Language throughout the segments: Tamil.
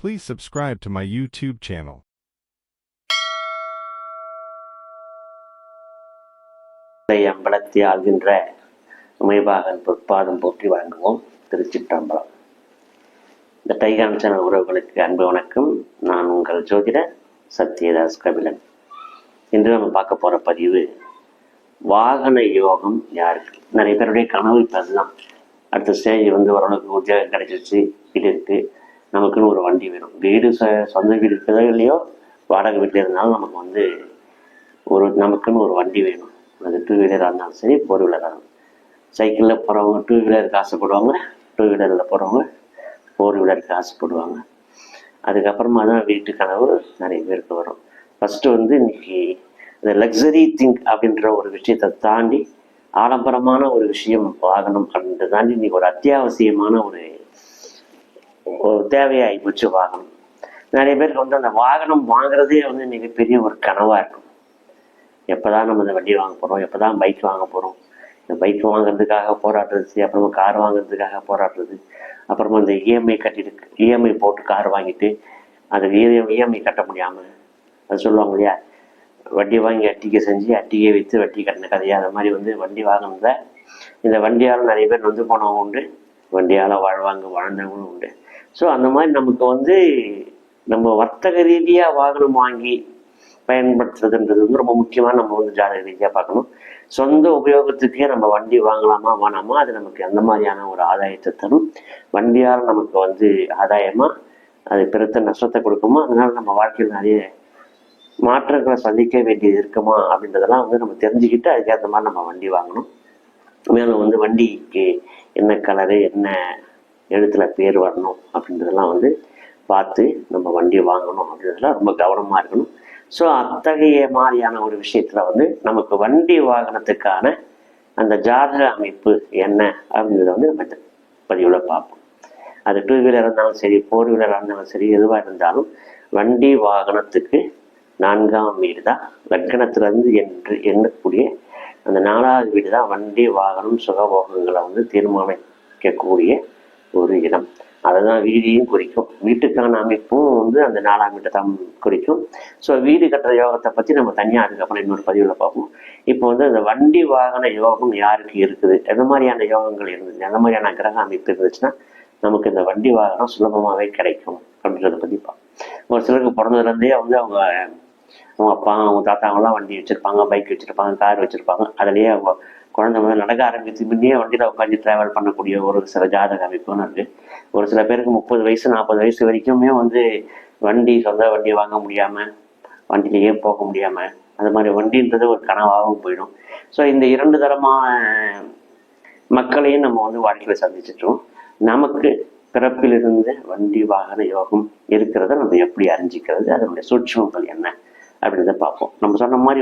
Please subscribe to my YouTube channel. அம்பலத்தை ஆள்கின்ற Umaibagan பொற்பாதம் போற்றி வழங்குவோம். திருச்சிற்றம்பலம். இந்த டைகான் சேனல் உறவுகளுக்கு அன்பு வணக்கம். நான் உங்கள் ஜோதிடர் சத்யதாஸ் கபிலன். இன்று நம்ம பார்க்க போகிற பதிவு வாகன யோகம் யாருக்கு. நிறைய பேருடைய கனவு இப்போ அதுதான். அடுத்த ஸ்டேஜ் ஓரளவுக்கு உத்தியோகம் கிடைச்சிருச்சு, வீடு இருக்குது, நமக்குன்னு ஒரு வண்டி வேணும். வீடு சொந்த வீடு இருக்கிறதோ இல்லையோ, வாடகை வீட்டில் இருந்தாலும் நமக்கு நமக்குன்னு ஒரு வண்டி வேணும். அது டூ வீலராக இருந்தாலும் சரி, ஃபோர் வீலராக இருந்தாலும். சைக்கிளில் போகிறவங்க டூ வீலருக்கு ஆசைப்படுவாங்க, டூ வீலரில் போகிறவங்க ஃபோர் வீலருக்கு ஆசைப்படுவாங்க. அதுக்கப்புறமா தான் வீட்டு கனவு நிறைய பேருக்கு வரும். ஃபஸ்ட்டு இன்னைக்கு இந்த லக்ஸரி திங்க் அப்படின்ற ஒரு விஷயத்தை தாண்டி ஆடம்பரமான ஒரு விஷயம் வாகனம் அப்படின்றத தாண்டி இன்னைக்கு ஒரு அத்தியாவசியமான ஒரு தேவையாகி போச்சு வாகனம். நிறைய பேருக்கு அந்த வாகனம் வாங்குறதே மிகப்பெரிய ஒரு கனவாக இருக்கும். எப்போதான் நம்ம இந்த வண்டி வாங்க போகிறோம், எப்போதான் பைக் வாங்க போகிறோம், இந்த பைக் வாங்குறதுக்காக போராடுறது, அப்புறமா கார் வாங்குறதுக்காக போராடுறது, அப்புறமா இந்த இஎம்ஐ போட்டு கார் வாங்கிட்டு அது இஎம்ஐ கட்ட முடியாமல் அது சொல்லுவாங்க இல்லையா, வட்டி வாங்கி அட்டிக்கை செஞ்சு அட்டிக்கை வைத்து வட்டி கட்டின கதையா. அது மாதிரி வண்டி வாங்கினத இந்த வண்டியால் நிறைய பேர் போனவங்க உண்டு, வண்டியால் வாழ்ந்தவங்களும் உண்டு. ஸோ அந்த மாதிரி நமக்கு நம்ம வர்த்தக ரீதியாக வாகனம் வாங்கி பயன்படுத்துறதுன்றது ரொம்ப முக்கியமாக நம்ம ஜாதக ரீதியாக பார்க்கணும். சொந்த உபயோகத்துக்கே நம்ம வண்டி வாங்கலாமா வேணாமா, அது நமக்கு அந்த மாதிரியான ஒரு ஆதாயத்தை தரும். வண்டியால் நமக்கு ஆதாயமாக அது பெருத்த நஷ்டத்தை கொடுக்குமா, அதனால நம்ம வாழ்க்கையில் நிறைய மாற்றங்களை சந்திக்க வேண்டியது இருக்குமா அப்படின்றதெல்லாம் நம்ம தெரிஞ்சுக்கிட்டு அதுக்கேற்ற மாதிரி நம்ம வண்டி வாங்கணும். மேலும் வண்டிக்கு என்ன கலரு, என்ன எழுத்துல பேர் வரணும் அப்படின்றதெல்லாம் பார்த்து நம்ம வண்டி வாங்கணும் அப்படின்றதெல்லாம் ரொம்ப கவனமாக இருக்கணும். ஸோ அத்தகைய மாதிரியான ஒரு விஷயத்துல நமக்கு வண்டி வாகனத்துக்கான அந்த ஜாதக அமைப்பு என்ன அப்படின்றத நம்ம இந்த பதிவில் பார்ப்போம். அது டூ வீலர் இருந்தாலும் சரி, ஃபோர் வீலராக இருந்தாலும் சரி, எதுவாக இருந்தாலும் வண்டி வாகனத்துக்கு 4ஆம் வீடு தான் லக்னத்திலிருந்து என்று எண்ணக்கூடிய அந்த 4வது வீடு தான் வண்டி வாகனம் சுகபோகங்களை தீர்மானிக்கக்கூடிய ஒரு இடம். அதை தான் வீதியும் குறிக்கும். வீட்டுக்கான அமைப்பும் அந்த 4ஆம் வீட்டை தான் குறிக்கும். ஸோ வீடு கட்டுற யோகத்தை பற்றி நம்ம தனியாக அதுக்கப்புறம் இன்னொரு பதிவில் பார்ப்போம். இப்போ அந்த வண்டி வாகன யோகம் யாருக்கு இருக்குது, எந்த மாதிரியான யோகங்கள் இருந்துச்சு, எந்த மாதிரியான கிரக அமைப்பு இருந்துச்சுன்னா நமக்கு இந்த வண்டி வாகனம் சுலபமாகவே கிடைக்கும் அப்படின்றத பற்றி பார்ப்போம். ஒரு சிலருக்கு பிறந்ததுலேருந்தே அவங்க அப்பா, அவங்க தாத்தாவெல்லாம் வண்டி வச்சுருப்பாங்க, பைக் வச்சுருப்பாங்க, கார் வச்சுருப்பாங்க. அதுலேயே அவங்க குழந்தை நடக்க ஆரம்பித்து முன்னே வண்டியில் உட்காந்து ட்ராவல் பண்ணக்கூடிய ஒரு சில ஜாதக அமைப்புன்னு இருக்குது. ஒரு சில பேருக்கு 30 வயசு 40 வயசு வரைக்குமே சொந்த வண்டி வாங்க முடியாமல், வண்டியிலேயே போக முடியாமல், அது மாதிரி வண்டின்றது ஒரு கனவாகவும் போயிடும். ஸோ இந்த 2 தரமான மக்களையும் நம்ம வாழ்க்கையில் சந்திச்சிட்டோம். நமக்கு பிறப்பிலிருந்து வண்டி வாகன யோகம் இருக்கிறத நம்ம எப்படி அறிஞ்சிக்கிறது, அதனுடைய சூட்சமங்கள் என்ன அப்படின்றத பார்ப்போம். நம்ம சொன்ன மாதிரி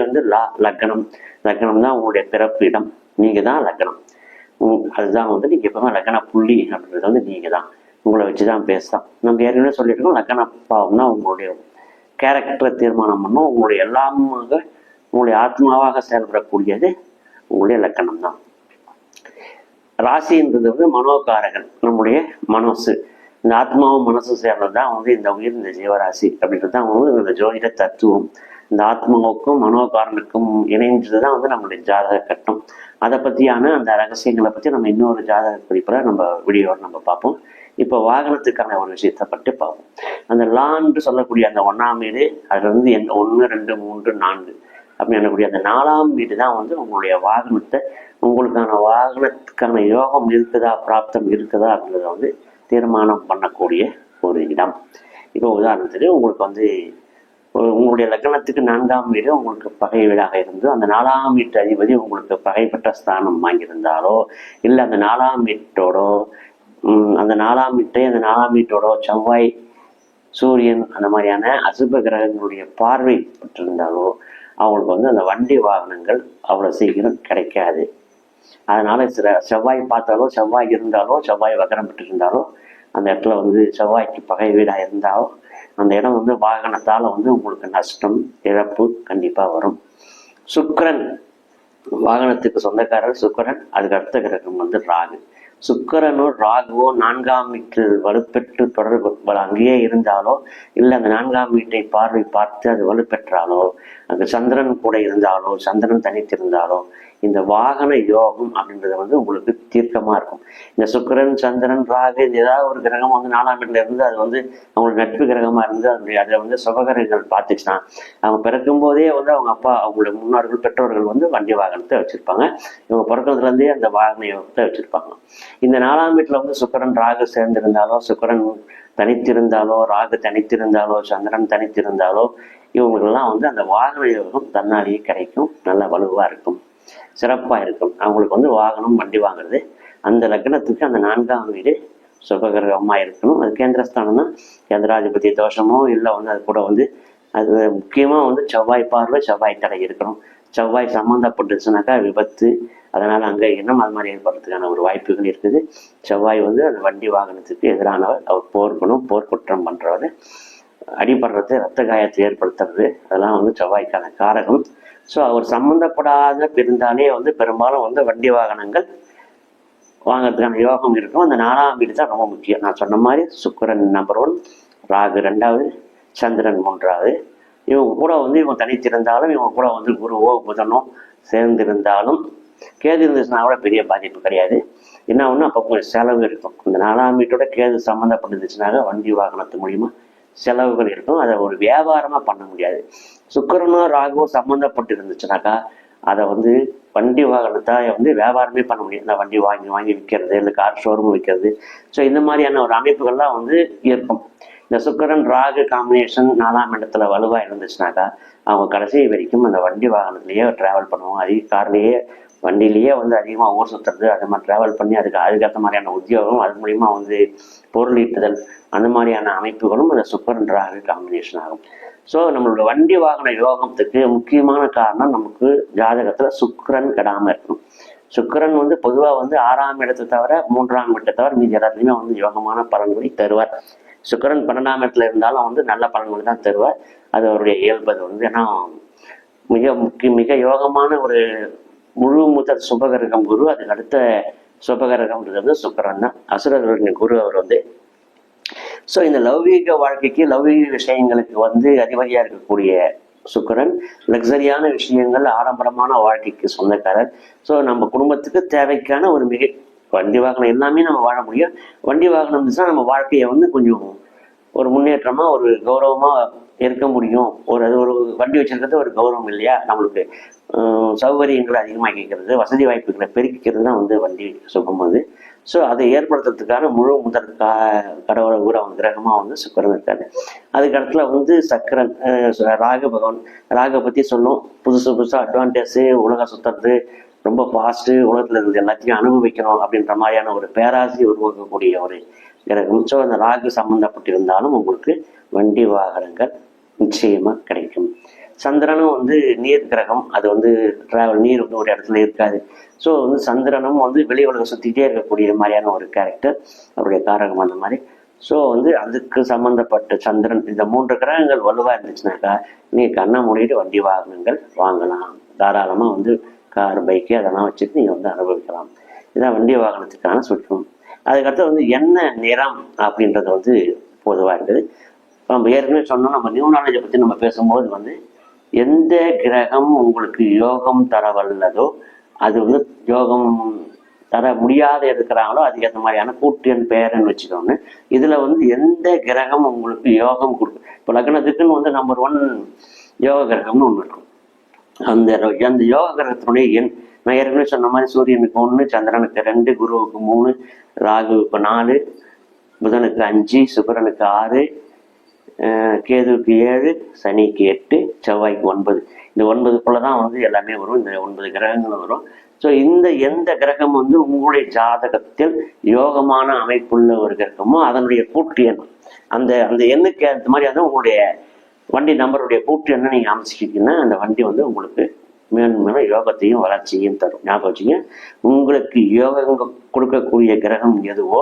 லக்னம் தான் உங்களுடைய பிறப்பு இடம். நீங்கள் தான் லக்னம். அதுதான் நீங்கள் எப்பவுமே லக்ன புள்ளி அப்படின்றது நீங்கள் தான். உங்களை வச்சு தான் பேசலாம். நம்ம ஏற்கனவே சொல்லியிருக்கோம், லக்ன பாவம் தான் உங்களுடைய கேரக்டரை தீர்மானம் பண்ணும். உங்களுடைய எல்லாமாக உங்களுடைய ஆத்மாவாக செயல்படக்கூடியது உங்களுடைய லக்னம் தான். ராசின்றது மனோகாரகன், நம்முடைய மனசு. இந்த ஆத்மாவும் மனசு சேர்ந்தது தான் இந்த உயிர், இந்த ஜீவராசி அப்படின்றது தான் இந்த ஜோதிட தத்துவம். இந்த ஆத்மாவுக்கும் மனோகாரனுக்கும் இணைஞ்சது தான் நம்மளுடைய ஜாதக கட்டம். அதை பற்றியான அந்த ரகசியங்களை பற்றி நம்ம இன்னொரு ஜாதக குறிப்பில் நம்ம வீடியோவில் நம்ம பார்ப்போம். இப்போ வாகனத்துக்கான ஒரு விஷயத்தை பற்றி பார்ப்போம். அந்த லான்னு சொல்லக்கூடிய அந்த 1ஆம் வீடு, அதுல 1, 2, 3, 4 அப்படின்னு சொல்லக்கூடிய அந்த 4ஆம் வீடு தான் உங்களுடைய வாகனத்தை, உங்களுக்கான வாகனத்துக்கான யோகம் இருக்குதா, பிராப்தம் இருக்குதா அப்படின்றத தீர்மானம் பண்ணக்கூடிய ஒரு இடம். இப்போ உதாரணத்துக்கு உங்களுக்கு உங்களுடைய லக்னத்துக்கு 4ஆம் வீடு உங்களுக்கு பகை வீடாக இருந்து அந்த 4ஆம் வீட்டு அதிபதி உங்களுக்கு பகைப்பட்ட ஸ்தானம் வாங்கியிருந்தாலோ, இல்லை அந்த 4ஆம் வீட்டோட அந்த 4ஆம் வீட்டோட செவ்வாய், சூரியன் அந்த மாதிரியான அசுப கிரகங்களுடைய பார்வை பெற்றிருந்தாலோ அவங்களுக்கு அந்த வண்டி வாகனங்கள் அவ்வளோ சீக்கிரம் கிடைக்காது. அதனால சில செவ்வாய் பார்த்தாலோ, செவ்வாய் இருந்தாலோ, செவ்வாய் வக்கரம் பெற்றிருந்தாலோ, அந்த இடத்துல செவ்வாய்க்கு பகை வீடாக இருந்தாலோ அந்த இடம் வாகனத்தால் உங்களுக்கு நஷ்டம், இழப்பு கண்டிப்பாக வரும். சுக்கிரன் வாகனத்துக்கு சொந்தக்காரர் சுக்கிரன். அதுக்கு அடுத்த கிரகம் ராகு. சுக்கிரனோ ராகுவோ 4ஆம் வீட்டில் வலுப்பெற்று தொடர்பு அங்கேயே இருந்தாலோ, இல்லை அந்த 4ஆம் வீட்டை பார்வை பார்த்து அது வலுப்பெற்றாலோ, அங்கு சந்திரன் கூட இருந்தாலோ, சந்திரன் தனித்திருந்தாலோ, இந்த வாகன யோகம் அப்படின்றது வந்து உங்களுக்கு தீர்க்கமா இருக்கும். இந்த சுக்கிரன், சந்திரன், ராகு, ஏதாவது ஒரு கிரகம் வந்து 4ஆம் வீட்டுல இருந்து அது வந்து அவங்களுக்கு நட்பு கிரகமா இருந்து அதுல வந்து சுபகிரகங்கள் பார்த்துச்சுன்னா, அவங்க பிறக்கும் போதே வந்து அவங்க அப்பா, அவங்களுடைய முன்னோர்கள், பெற்றோர்கள் வந்து வண்டி வாகனத்தை வச்சிருப்பாங்க. இவங்க பிறக்கிறதுல இருந்தே அந்த வாகன யோகத்தை வச்சிருப்பாங்க. இந்த 4ஆம் வீட்டுல வந்து சுக்கிரன், ராகு சேர்ந்திருந்தாலோ, சுக்கிரன் தனித்திருந்தாலோ, ராகு தனித்திருந்தாலோ, சந்திரன் தனித்திருந்தாலோ, இவங்களுக்கெல்லாம் வந்து அந்த வாகன யோகம் தன்னாலேயே கிடைக்கும். நல்ல வலுவா இருக்கும், சிறப்பா இருக்கும். அவங்களுக்கு வந்து வாகனம், வண்டி வாங்குறது அந்த லக்னத்துக்கு அந்த 4ஆம் வீடு சுபகிரகமா இருக்கணும். அது கேந்திரஸ்தானம்னா கேந்திராதிபதி தோஷமோ இல்லை வந்து அது கூட வந்து அது முக்கியமா வந்து செவ்வாய் பார்வை, செவ்வாய் தடை இருக்கணும். செவ்வாய் சம்மந்தப்பட்டுச்சுனாக்கா விபத்து, அதனால அங்க இன்னும் அது மாதிரி ஏற்படுறதுக்கான ஒரு வாய்ப்புகள் இருக்குது. செவ்வாய் வந்து அந்த வண்டி வாகனத்துக்கு எதிரானவர். அவர் போர்க்கணும், போர்க்குற்றம் பண்றவர், அடிபடுறது, ரத்த காயத்தை ஏற்படுத்துறது, அதெல்லாம் வந்து செவ்வாய்க்கான காரகம். ஸோ அவர் சம்மந்தப்படாத இருந்தாலே வந்து பெரும்பாலும் வந்து வண்டி வாகனங்கள் வாங்கிறதுக்கான யோகம் இருக்கும். அந்த 4ஆம் வீடு தான் ரொம்ப முக்கியம். நான் சொன்ன மாதிரி சுக்கிரன் நம்பர் 1, ராகு 2வது, சந்திரன் 3வது. இவங்க கூட வந்து இவங்க தனித்திருந்தாலும், இவங்க கூட வந்து குருவோ புதனோ சேர்ந்திருந்தாலும், கேது இருந்துச்சுன்னா கூட பெரிய பாதிப்பு கிடையாது. என்ன ஒன்று அப்போ கொஞ்சம் செலவு இருக்கும். இந்த 4ஆம் வீட்டோட கேது சம்மந்தப்பட்டுச்சுனாக்க வண்டி வாகனத்து மூலியமா செலவுகள் இருக்கும். அதை ஒரு வியாபாரமா பண்ண முடியாது. சுக்கிரனோ ராகுவோ சம்மந்தப்பட்டு இருந்துச்சுனாக்கா அதை வந்து வண்டி வாகனத்தை வந்து வியாபாரமே பண்ண முடியும். இந்த வண்டி வாங்கி விற்கிறது, இல்லை கார் ஷோரூம் விற்கிறது. ஸோ இந்த மாதிரியான ஒரு அமைப்புகள்லாம் வந்து இருக்கும். இந்த சுக்கிரன் ராகு காம்பினேஷன் 4ஆம் இடத்துல வலுவாக இருந்துச்சுனாக்கா அவங்க கடைசி வரைக்கும் அந்த வண்டி வாகனத்திலேயே ட்ராவல் பண்ணுவோம். அதிக கார்லேயே, வண்டியிலேயே வந்து அதிகமாக ஊர் சுற்றுறது, அது மாதிரி ட்ராவல் பண்ணி அதுக்கேற்ற மாதிரியான உத்தியோகம், அது மூலிமா வந்து பொருள் ஈட்டுதல், அந்த மாதிரியான அமைப்புகளும் அந்த சுக்கிரன் ராகு காம்பினேஷன் ஆகும். ஸோ நம்மளோட வண்டி வாகன யோகத்துக்கு முக்கியமான காரணம் நமக்கு ஜாதகத்துல சுக்கிரன் கெடாம இருக்கணும். சுக்கிரன் வந்து பொதுவாக வந்து 6ஆம் இடத்தை தவிர 3ஆம் இடத்தை தவிர மீதி எல்லாத்துலையுமே வந்து யோகமான பலன்களை தருவார். சுக்கிரன் 12ஆம் இடத்துல இருந்தாலும் வந்து நல்ல பலன்களை தான் தருவார். அது அவருடைய இயல்பு. அது வந்து ஏன்னா மிக யோகமான ஒரு முழு முதல் சுபகிரகம் குரு. அதுக்கு அடுத்த சுபகிரகம்ன்றது வந்து சுக்கிரன் தான். அசுரர்களின் குரு அவர் வந்து. ஸோ இந்த லௌகீக வாழ்க்கைக்கு, லௌகீக விஷயங்களுக்கு வந்து அதிபதியா இருக்கக்கூடிய சுக்கிரன் லக்ஸரியான விஷயங்கள், ஆடம்பரமான வாழ்க்கைக்கு சொந்தக்காரர். ஸோ நம்ம குடும்பத்துக்கு தேவைக்கான ஒரு வண்டி வாகனம் எல்லாமே நம்ம வாழ முடியும். வண்டி வாகனம் இருந்துச்சுன்னா நம்ம வாழ்க்கையை வந்து கொஞ்சம் ஒரு முன்னேற்றமா, ஒரு கௌரவமா இருக்க முடியும். அது ஒரு வண்டி வச்சிருக்கிறது ஒரு கௌரவம் இல்லையா? நம்மளுக்கு சௌகரியங்களை அதிகமாக்கிக்கிறது, வசதி வாய்ப்புகளை பெருக்கிக்கிறது தான் வந்து வண்டி சுகம் அது. ஸோ அதை ஏற்படுத்துறதுக்கான முழு முதல் கடவுளை ஊரவன் கிரகமா வந்து சுக்கிரன் இருக்காரு. அதுக்கு இடத்துல வந்து சக்கரன் ராகு பகவான். ராகை பத்தி சொல்லும், புதுசா அட்வான்டேஜ், உலக சுத்துறது, ரொம்ப ஃபாஸ்ட்டு, உலகத்துல இருந்து எல்லாத்தையும் அனுபவிக்கணும் அப்படின்ற மாதிரியான ஒரு பேராசை உருவாக்கக்கூடிய ஒரு கிரகம். ஸோ அந்த ராகு சம்மந்தப்பட்டிருந்தாலும் உங்களுக்கு வண்டி வாகனங்கள் நிச்சயமா கிடைக்கும். சந்திரனும் வந்து நீர் கிரகம். அது வந்து டிராவல், நீர் வந்து ஒரு இடத்துல இருக்காது. ஸோ வந்து சந்திரனும் வந்து வெளி உலகம் சுற்றிக்கிட்டே இருக்கக்கூடிய மாதிரியான ஒரு கேரக்டர், அவருடைய காரகம் அந்த மாதிரி. ஸோ வந்து அதுக்கு சம்மந்தப்பட்ட சந்திரன், இந்த 3 கிரகங்கள் வலுவாக இருந்துச்சுனாக்கா நீங்கள் கண்ணை மூடிட்டு வண்டி வாகனங்கள் வாங்கலாம். தாராளமாக வந்து கார், பைக்கு அதெல்லாம் வச்சுட்டு நீங்கள் வந்து அனுபவிக்கலாம். இதான் வண்டி வாகனத்துக்கான சுற்றம். அதுக்கடுத்து வந்து என்ன நிறம் அப்படின்றது வந்து பொதுவாக இருக்குது. நம்ம ஏற்கனவே சொன்னோம், நம்ம நியூமராலஜியை பற்றி நம்ம பேசும்போது வந்து எந்த கிரகம் உங்களுக்கு யோகம் தர வல்லதோ, அது வந்து யோகம் தர முடியாத இருக்கிறாங்களோ அதுக்கேற்ற மாதிரியான கூட்டியன் பேரன்னு வச்சுக்கோங்க. இதுல வந்து எந்த கிரகம் உங்களுக்கு யோகம் கொடுக்கும். இப்போ லக்னத்துக்குன்னு வந்து நம்பர் 1 யோக கிரகம்னு ஒன்று இருக்கும். அந்த யோக கிரகத்தினுடைய எண் நான் ஏற்கனவே சொன்ன மாதிரி சூரியனுக்கு 1, சந்திரனுக்கு 2, குருவுக்கு 3, ராகுவுக்கு 4, புதனுக்கு 5, சுக்கிரனுக்கு 6, கேதுவுக்கு 7, சனிக்கு 8, செவ்வாய்க்கு 9. இந்த 9க்குள்ளதான் வந்து எல்லாமே வரும். இந்த 9 கிரகங்களும் வரும். ஸோ எந்த கிரகம் வந்து உங்களுடைய ஜாதகத்தில் யோகமான அமைப்புள்ள ஒரு கிரகமோ அதனுடைய கூட்டு எண், அந்த எண்ணுக்கு அந்த மாதிரி வந்து உங்களுடைய வண்டி நம்பருடைய கூட்டு எண்ணை நீங்க அமைச்சிக்கிட்டீங்கன்னா அந்த வண்டி வந்து உங்களுக்கு மேலும் யோகத்தையும் வளர்ச்சியும் தரும். ஞாபகம் வச்சுங்க, உங்களுக்கு யோகம் கொடுக்கக்கூடிய கிரகம் எதுவோ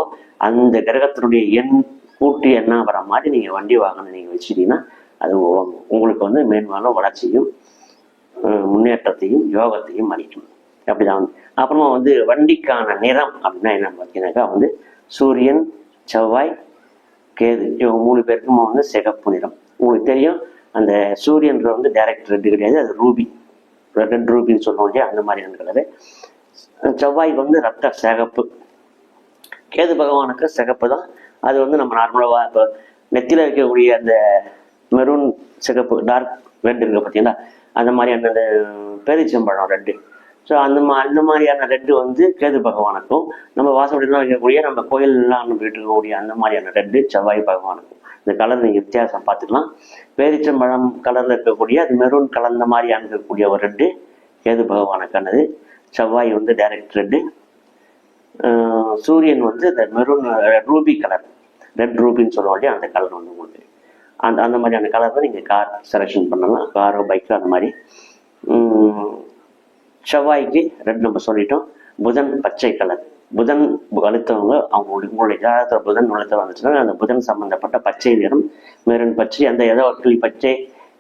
அந்த கிரகத்தினுடைய எண் கூட்டு எண்ணா வர மாதிரி நீங்க வண்டி வாகனம் நீங்க வச்சுட்டீங்கன்னா அது உங்களுக்கு வந்து மேன்மேலும் வளர்ச்சியும் முன்னேற்றத்தையும் யோகத்தையும் அளிக்கும். அப்படிதான் வந்து. அப்புறமா வந்து வண்டிக்கான நிறம் அப்படின்னா என்ன பார்த்தீங்கன்னாக்கா வந்து சூரியன், செவ்வாய், கேது இவங்க 3 பேருக்கும் வந்து சிகப்பு நிறம். உங்களுக்கு தெரியும் அந்த சூரியன்ற வந்து டைரக்ட் ரெட்டு கிடையாது, அது ரூபி, ரெட் ரூபின்னு சொல்லுவோம் இல்லையா, அந்த மாதிரியான கலரு. செவ்வாய்க்கு வந்து ரத்த சிகப்பு, கேது பகவானுக்கு சிகப்பு தான். அது வந்து நம்ம நார்மலாக இப்போ நெத்தியில் இருக்கக்கூடிய அந்த மெரூன் சிகப்பு டார்க் ரெட் இருக்கு பார்த்தீங்களா, அந்த மாதிரியான அந்த பேரிச்சம்பழம் ரெட்டு. ஸோ அந்த மாதிரியான ரெட்டு வந்து கேது பகவானுக்கும், நம்ம வாசப்படிலாம் வைக்கக்கூடிய நம்ம கோயிலெலாம் நம்ம இருக்கக்கூடிய அந்த மாதிரியான ரெட்டு செவ்வாய் பகவானுக்கும். இந்த கலர் நீங்கள் வித்தியாசம் பார்த்துக்கலாம். பேரிச்சம்பழம் கலரில் இருக்கக்கூடிய அது மெரூன் கலந்த மாதிரியான இருக்கக்கூடிய ஒரு ரெட்டு கேது பகவானுக்கானது. செவ்வாய் வந்து டைரக்ட் ரெட்டு. சூரியன் வந்து இந்த மெரூன் ரூபி கலர், ரெட் ரூபின்னு சொல்லுவோம் இல்லையா, அந்த கலர் வந்து உங்களுக்கு அந்த மாதிரியான கலர் தான் நீங்கள் கார் செலெக்ஷன் பண்ணலாம், காரோ பைக்கோ அந்த மாதிரி. செவ்வாய்க்கு ரெட் நம்ம சொல்லிட்டோம். புதன் பச்சை கலர், புதன் வலுத்தவங்க உங்களுடைய ஜாதகத்தில் புதன் வலுத்த வந்துச்சுன்னா அந்த புதன் சம்பந்தப்பட்ட பச்சை நிறம், மெரூன் பச்சை, அந்த ஏதோ ஒரு கிளி பச்சை,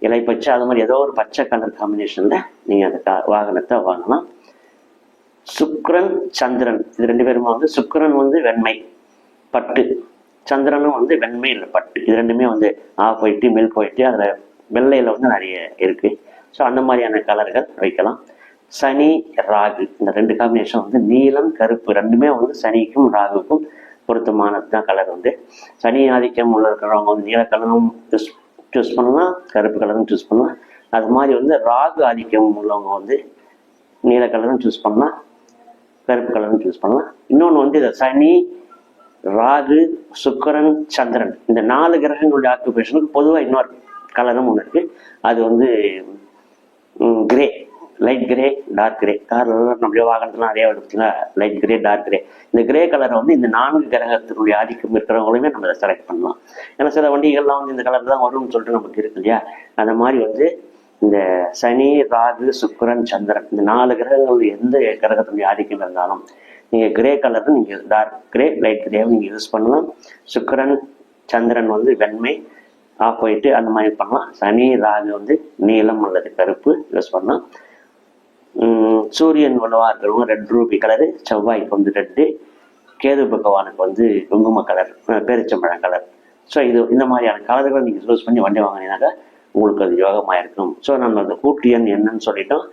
இலை பச்சை, அது மாதிரி ஏதோ ஒரு பச்சை கலர் காம்பினேஷனில் நீங்கள் அந்த வாகனத்தை வாங்கலாம். சுக்கிரன் சந்திரன் இது 2 பேருமே வந்து சுக்கிரன் வந்து வெண்மை பட்டு, சந்திரனும் வந்து வெண்மை இல்லை பட்டு, இது 2மே வந்து ஆஃப் ஒயிட்டு மில்க் ஒயிட்டு, அதில் வெள்ளையில் வந்து நிறைய இருக்குது. ஸோ அந்த மாதிரியான கலர்கள் வைக்கலாம். சனி ராகு இந்த 2 காம்பினேஷன் வந்து நீலம் கருப்பு 2மே வந்து சனிக்கும் ராகுக்கும் பொருத்தமானது தான் கலர் வந்து. சனி ஆதிக்கம் உள்ள இருக்கிறவங்க வந்து நீல கலரும் சூஸ் பண்ணலாம், கருப்பு கலரும் சூஸ் பண்ணலாம். அது மாதிரி வந்து ராகு ஆதிக்கம் உள்ளவங்க வந்து நீல கலரும் சூஸ் பண்ணலாம், கருப்பு கலரும் சூஸ் பண்ணலாம். இன்னொன்று வந்து இதை சனி ராகு சுக்கிரன் சந்திரன் இந்த 4 கிரகங்களுடைய ஆக்குபேஷனுக்கு பொதுவாக இன்னொரு கலரும் ஒன்று இருக்குது. அது வந்து grey, light grey dark grey. கார்லாம் நம்மளே வாகனத்துலாம் நிறைய பார்த்தீங்கன்னா லைட் கிரே டார்க் கிரே. இந்த கிரே கலரை வந்து இந்த 4 கிரகத்தினுடைய ஆதிக்கம் இருக்கிறவங்களையுமே நம்ம அதை செலக்ட் பண்ணலாம். ஏன்னா சில வண்டிகள்லாம் வந்து இந்த கலர் தான் வரும்னு சொல்லிட்டு நமக்கு இருக்கு இல்லையா, அந்த மாதிரி வந்து இந்த சனி ராகு சுக்கிரன் சந்திரன் இந்த 4 கிரகங்கள் எந்த கிரகத்தினுடைய ஆதிக்கம் இருந்தாலும் நீங்கள் கிரே கலர் நீங்கள் டார்க் கிரே லைட் கிரேவை நீங்கள் யூஸ் பண்ணலாம். சுக்கிரன் சந்திரன் வந்து வெண்மை ஆஃப் ஒயிட்டு அந்த மாதிரி பண்ணலாம். சனி ராகு வந்து நீலம் அல்லது கருப்பு யூஸ் பண்ணலாம். சூரியன் வலுவாக இருக்கிறவங்க ரெட் ரூபி கலரு, செவ்வாய்க்கு வந்து ரெட்டு, கேது பகவானுக்கு வந்து குங்கும கலர், பேரிச்சம்பழம் கலர். ஸோ இந்த மாதிரியான கலர்களை நீங்கள் சூஸ் பண்ணி வண்டி வாங்கினீங்கன்னாக்கா உங்களுக்கு அது யோகமாக இருக்கும். ஸோ நம்ம அந்த கூட்டு எண் என்னன்னு சொல்லிட்டோம்.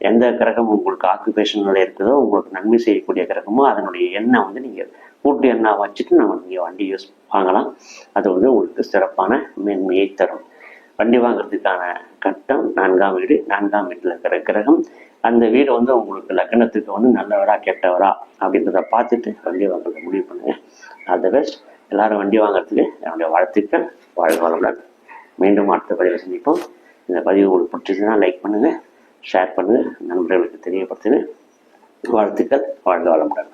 எந்த கிரகம் உங்களுக்கு ஆக்குபேஷனில் இருக்குதோ, உங்களுக்கு நன்மை செய்யக்கூடிய கிரகமோ அதனுடைய எண்ணை வந்து நீங்கள் கூட்டு எண்ணாக வச்சுட்டு நீங்கள் வண்டி யூஸ் வாங்கலாம். அது வந்து உங்களுக்கு சிறப்பான மேன்மையை தரும். வண்டி வாங்குறதுக்கான கட்டம் 4ஆம் வீடு, 4ஆம் வீட்டில் இருக்கிற கிரகம். அந்த வீடு வந்து உங்களுக்கு லக்னத்துக்கு வந்து நல்லவரா கெட்டவரா அப்படின்றத பார்த்துட்டு வண்டி வாங்குறத முடிவு பண்ணுங்க. All the best. எல்லாரும் வண்டி வாங்குறதுக்கு என்னுடைய வாழ்த்துக்கள். வாழ்க வளமுடன். மீண்டும் அடுத்த பதிவில் சந்திப்போம். இந்த பதிவு உங்களுக்கு பிடிச்சதுன்னா லைக் பண்ணுங்கள், ஷேர் பண்ணுங்கள், நண்பர்களுக்கு தெரியப்படுத்துங்க. வாழ்த்துக்கள். வாழ்க வளமுடன்.